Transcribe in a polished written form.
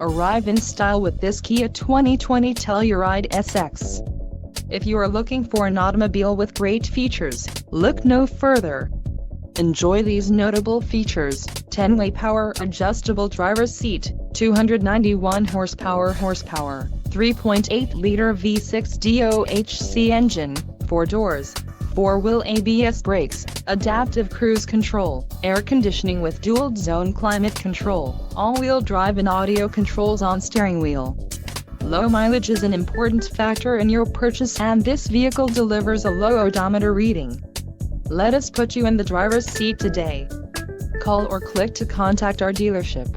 Arrive in style with this Kia 2020 Telluride SX. If you are looking for an automobile with great features, look no further. Enjoy these notable features: 10-way power adjustable driver's seat, 291 horsepower, 3.8-liter V6 DOHC engine, 4 doors, 4-wheel ABS brakes, adaptive cruise control, air conditioning with dual-zone climate control, all-wheel drive and audio controls on steering wheel. Low mileage is an important factor in your purchase, and this vehicle delivers a low odometer reading. Let us put you in the driver's seat today. Call or click to contact our dealership.